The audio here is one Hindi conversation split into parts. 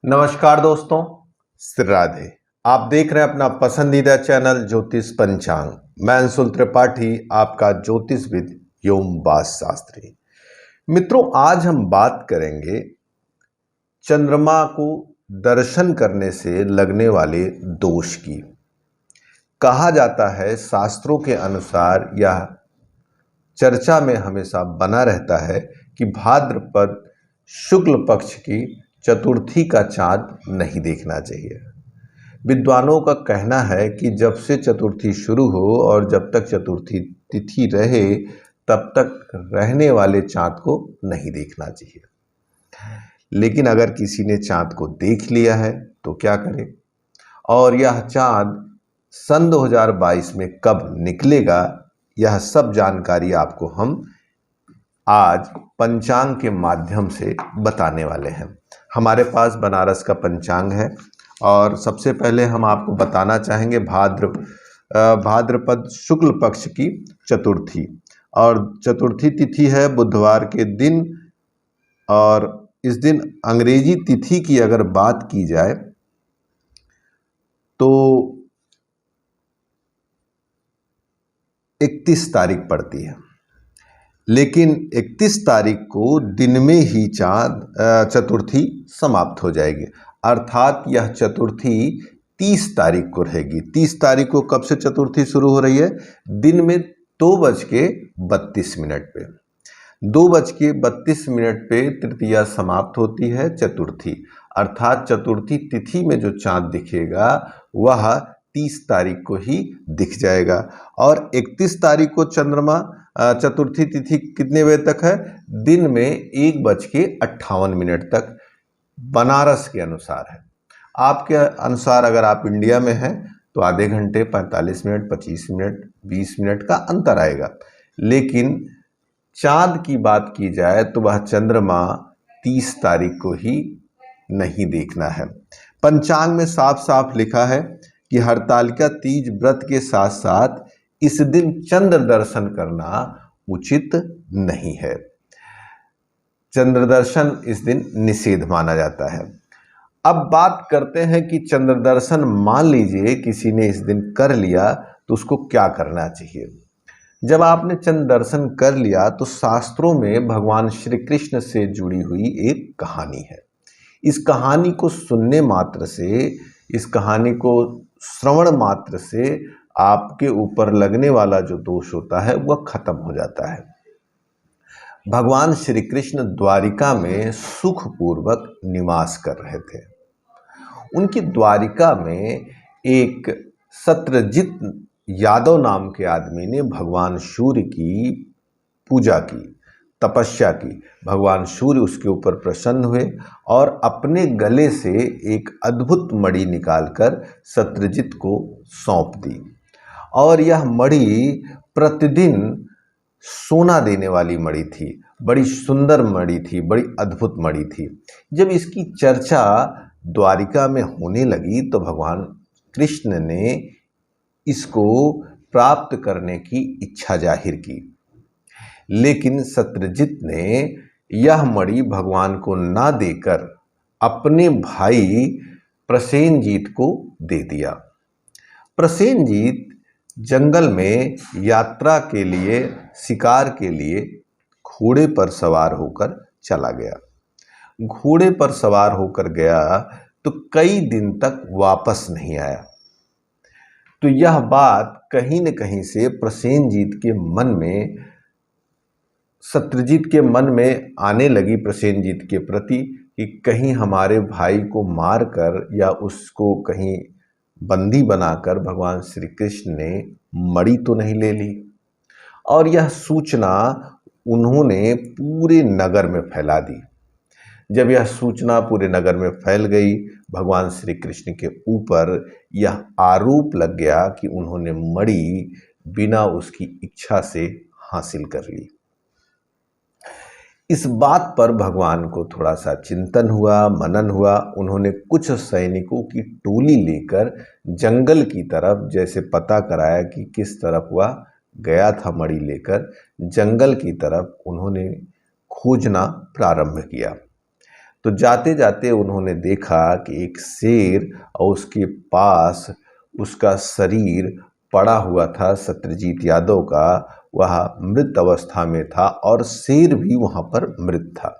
नमस्कार दोस्तों, श्री राधे। आप देख रहे हैं अपना पसंदीदा चैनल ज्योतिष पंचांग। मैं अंशुल त्रिपाठी, आपका ज्योतिषविद एवं वास्तु शास्त्री। मित्रों, आज हम बात करेंगे चंद्रमा को दर्शन करने से लगने वाले दोष की। कहा जाता है, शास्त्रों के अनुसार यह चर्चा में हमेशा बना रहता है कि भाद्रपद शुक्ल पक्ष की चतुर्थी का चाँद नहीं देखना चाहिए। विद्वानों का कहना है कि जब से चतुर्थी शुरू हो और जब तक चतुर्थी तिथि रहे तब तक रहने वाले चाँद को नहीं देखना चाहिए। लेकिन अगर किसी ने चाँद को देख लिया है तो क्या करे, और यह चाँद सन 2022 में कब निकलेगा, यह सब जानकारी आपको हम आज पंचांग के माध्यम से बताने वाले हैं। हमारे पास बनारस का पंचांग है और सबसे पहले हम आपको बताना चाहेंगे भाद्रपद शुक्ल पक्ष की चतुर्थी। और चतुर्थी तिथि है बुधवार के दिन, और इस दिन अंग्रेजी तिथि की अगर बात की जाए तो 31 तारीख पड़ती है, लेकिन 31 तारीख को दिन में ही चतुर्थी समाप्त हो जाएगी। अर्थात यह चतुर्थी 30 तारीख को रहेगी। 30 तारीख को कब से चतुर्थी शुरू हो रही है? दिन में 2:32 पे 2:32 पे तृतीया समाप्त होती है चतुर्थी। अर्थात चतुर्थी तिथि में जो चाँद दिखेगा वह 30 तारीख को ही दिख जाएगा। और 31 तारीख को चंद्रमा चतुर्थी तिथि कितने बजे तक है? दिन में 1:58 तक बनारस के अनुसार है। आपके अनुसार अगर आप इंडिया में हैं तो आधे घंटे, 45 मिनट, 25 मिनट, 20 मिनट का अंतर आएगा। लेकिन चाँद की बात की जाए तो वह चंद्रमा 30 तारीख को ही नहीं देखना है। पंचांग में साफ साफ लिखा है कि हरतालिका तीज व्रत के साथ साथ इस दिन चंद्र दर्शन करना उचित नहीं है। चंद्र दर्शन इस दिन निषेध माना जाता है। अब बात करते हैं कि चंद्र दर्शन मान लीजिए किसी ने इस दिन कर लिया तो उसको क्या करना चाहिए। जब आपने चंद्र दर्शन कर लिया तो शास्त्रों में भगवान श्री कृष्ण से जुड़ी हुई एक कहानी है। इस कहानी को सुनने मात्र से, इस कहानी को श्रवण मात्र से आपके ऊपर लगने वाला जो दोष होता है वह खत्म हो जाता है। भगवान श्री कृष्ण द्वारिका में सुखपूर्वक निवास कर रहे थे। उनकी द्वारिका में एक सत्रजित यादव नाम के आदमी ने भगवान सूर्य की पूजा की, तपस्या की। भगवान सूर्य उसके ऊपर प्रसन्न हुए और अपने गले से एक अद्भुत मणि निकालकर सत्रजित को सौंप दी। और यह मणि प्रतिदिन सोना देने वाली मणि थी, बड़ी सुंदर मणि थी, बड़ी अद्भुत मणि थी। जब इसकी चर्चा द्वारिका में होने लगी तो भगवान कृष्ण ने इसको प्राप्त करने की इच्छा जाहिर की। लेकिन सत्रजित ने यह मणि भगवान को ना देकर अपने भाई प्रसेनजीत को दे दिया। प्रसेनजीत जंगल में यात्रा के लिए, शिकार के लिए घोड़े पर सवार होकर चला गया। घोड़े पर सवार होकर गया तो कई दिन तक वापस नहीं आया। तो यह बात कहीं न कहीं से प्रसेनजीत के मन में, सत्रजीत के मन में आने लगी प्रसेनजीत के प्रति कि कहीं हमारे भाई को मारकर या उसको कहीं बंदी बनाकर भगवान श्री कृष्ण ने मणि तो नहीं ले ली। और यह सूचना उन्होंने पूरे नगर में फैला दी। जब यह सूचना पूरे नगर में फैल गई, भगवान श्री कृष्ण के ऊपर यह आरोप लग गया कि उन्होंने मणि बिना उसकी इच्छा से हासिल कर ली। इस बात पर भगवान को थोड़ा सा चिंतन हुआ, मनन हुआ। उन्होंने कुछ सैनिकों की टोली लेकर जंगल की तरफ, जैसे पता कराया कि किस तरफ वह गया था मणि लेकर, जंगल की तरफ उन्होंने खोजना प्रारंभ किया। तो जाते जाते उन्होंने देखा कि एक शेर और उसके पास उसका शरीर पड़ा हुआ था, सत्यजीत यादव का, वह मृत अवस्था में था और शेर भी वहां पर मृत था।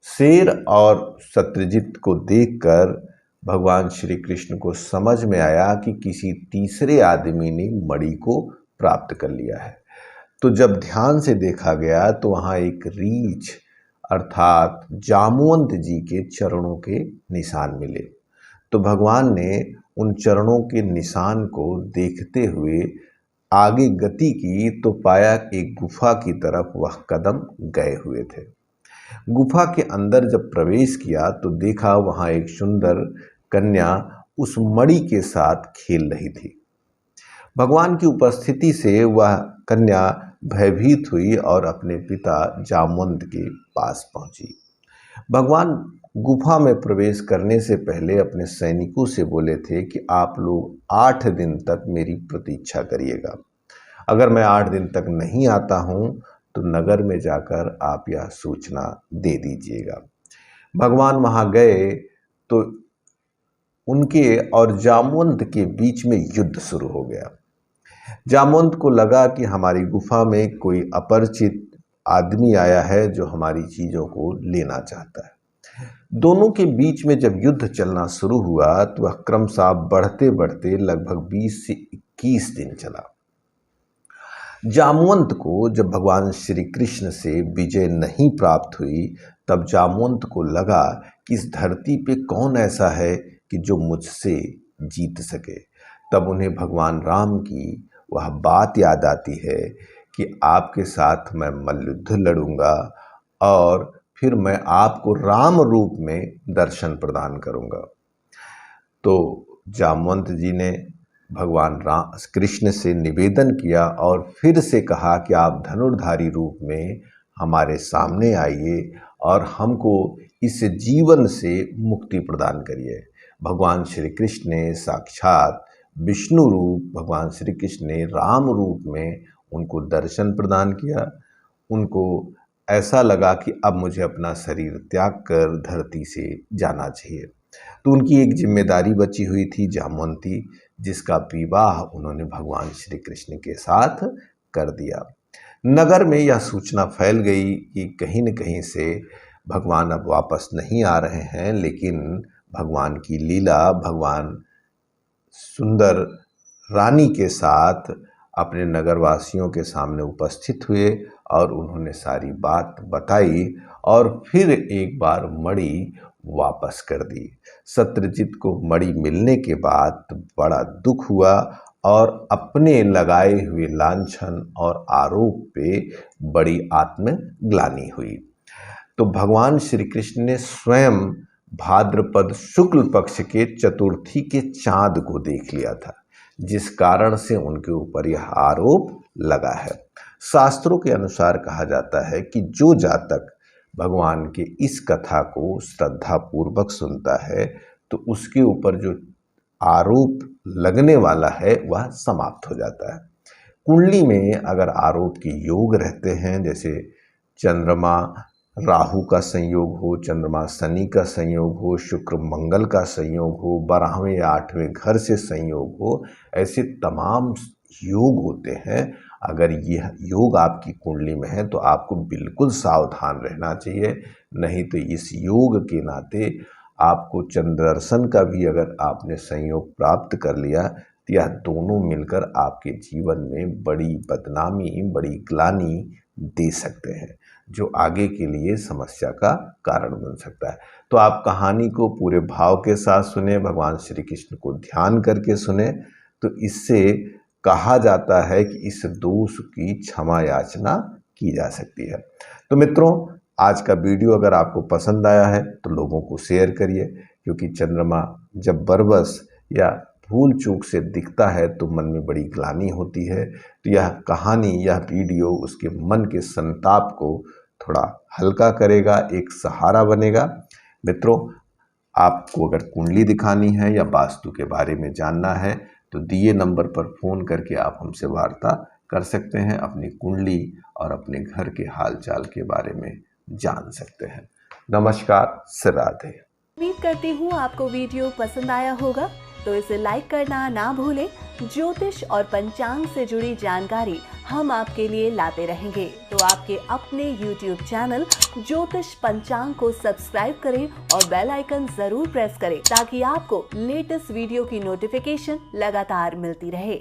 शेर और सत्यजीत को देखकर भगवान श्री कृष्ण को समझ में आया कि किसी तीसरे आदमी ने मणि को प्राप्त कर लिया है। तो जब ध्यान से देखा गया तो वहाँ एक रीछ अर्थात जामवंत जी के चरणों के निशान मिले। तो भगवान ने उन चरणों के निशान को देखते हुए आगे गति की तो पाया एक गुफा की तरफ वह कदम गए हुए थे। गुफा के अंदर जब प्रवेश किया तो देखा वहाँ एक सुंदर कन्या उस मणि के साथ खेल रही थी। भगवान की उपस्थिति से वह कन्या भयभीत हुई और अपने पिता जामवंत के पास पहुंची। भगवान गुफा में प्रवेश करने से पहले अपने सैनिकों से बोले थे कि आप लोग 8 दिन तक मेरी प्रतीक्षा करिएगा। अगर मैं 8 दिन तक नहीं आता हूं तो नगर में जाकर आप यह सूचना दे दीजिएगा। भगवान वहां गए तो उनके और जामवंत के बीच में युद्ध शुरू हो गया। जामवंत को लगा कि हमारी गुफा में कोई अपरिचित आदमी आया है जो हमारी चीज़ों को लेना चाहता है। दोनों के बीच में जब युद्ध चलना शुरू हुआ तो वह क्रमशः बढ़ते बढ़ते लगभग 20 से 21 दिन चला। जामवंत को जब भगवान श्री कृष्ण से विजय नहीं प्राप्त हुई तब जामवंत को लगा कि इस धरती पे कौन ऐसा है कि जो मुझसे जीत सके। तब उन्हें भगवान राम की वह बात याद आती है कि आपके साथ मैं मल्लयुद्ध लड़ूंगा और फिर मैं आपको राम रूप में दर्शन प्रदान करूंगा। तो जामवंत जी ने भगवान राम कृष्ण से निवेदन किया और फिर से कहा कि आप धनुर्धारी रूप में हमारे सामने आइए और हमको इस जीवन से मुक्ति प्रदान करिए। भगवान श्री कृष्ण ने साक्षात विष्णु रूप, भगवान श्री कृष्ण ने राम रूप में उनको दर्शन प्रदान किया। उनको ऐसा लगा कि अब मुझे अपना शरीर त्याग कर धरती से जाना चाहिए। तो उनकी एक जिम्मेदारी बची हुई थी जामवंती, जिसका विवाह उन्होंने भगवान श्री कृष्ण के साथ कर दिया। नगर में यह सूचना फैल गई कि कहीं न कहीं से भगवान अब वापस नहीं आ रहे हैं, लेकिन भगवान की लीला भगवान सुंदर रानी के साथ अपने नगरवासियों के सामने उपस्थित हुए और उन्होंने सारी बात बताई और फिर एक बार मणि वापस कर दी। सत्यजीत को मणि मिलने के बाद बड़ा दुख हुआ और अपने लगाए हुए लांछन और आरोप पे बड़ी आत्मग्लानि हुई। तो भगवान श्री कृष्ण ने स्वयं भाद्रपद शुक्ल पक्ष के चतुर्थी के चांद को देख लिया था, जिस कारण से उनके ऊपर यह आरोप लगा है। शास्त्रों के अनुसार कहा जाता है कि जो जातक भगवान के इस कथा को श्रद्धा पूर्वक सुनता है तो उसके ऊपर जो आरोप लगने वाला है वह समाप्त हो जाता है। कुंडली में अगर आरोप के योग रहते हैं, जैसे चंद्रमा राहु का संयोग हो, चंद्रमा शनि का संयोग हो, शुक्र मंगल का संयोग हो, 12वें या 8वें घर से संयोग हो, ऐसे तमाम योग होते हैं। अगर यह योग आपकी कुंडली में है तो आपको बिल्कुल सावधान रहना चाहिए, नहीं तो इस योग के नाते आपको चंद्र दर्शन का भी अगर आपने संयोग प्राप्त कर लिया तो यह दोनों मिलकर आपके जीवन में बड़ी बदनामी, बड़ी ग्लानि दे सकते हैं, जो आगे के लिए समस्या का कारण बन सकता है। तो आप कहानी को पूरे भाव के साथ सुने, भगवान श्री कृष्ण को ध्यान करके सुने, तो इससे कहा जाता है कि इस दोष की क्षमा याचना की जा सकती है। तो मित्रों, आज का वीडियो अगर आपको पसंद आया है तो लोगों को शेयर करिए, क्योंकि चंद्रमा जब बरबस या भूल चूक से दिखता है तो मन में बड़ी ग्लानि होती है। तो यह कहानी, यह वीडियो उसके मन के संताप को थोड़ा हल्का करेगा, एक सहारा बनेगा। मित्रों, आपको अगर कुंडली दिखानी है या वास्तु के बारे में जानना है तो दिए नंबर पर फ़ोन करके आप हमसे वार्ता कर सकते हैं, अपनी कुंडली और अपने घर के हालचाल के बारे में जान सकते हैं। नमस्कार, से राधे। उम्मीद करती हूँ आपको वीडियो पसंद आया होगा, तो इसे लाइक करना ना भूलें। ज्योतिष और पंचांग से जुड़ी जानकारी हम आपके लिए लाते रहेंगे, तो आपके अपने YouTube चैनल ज्योतिष पंचांग को सब्सक्राइब करें और बेल आइकन जरूर प्रेस करें, ताकि आपको लेटेस्ट वीडियो की नोटिफिकेशन लगातार मिलती रहे।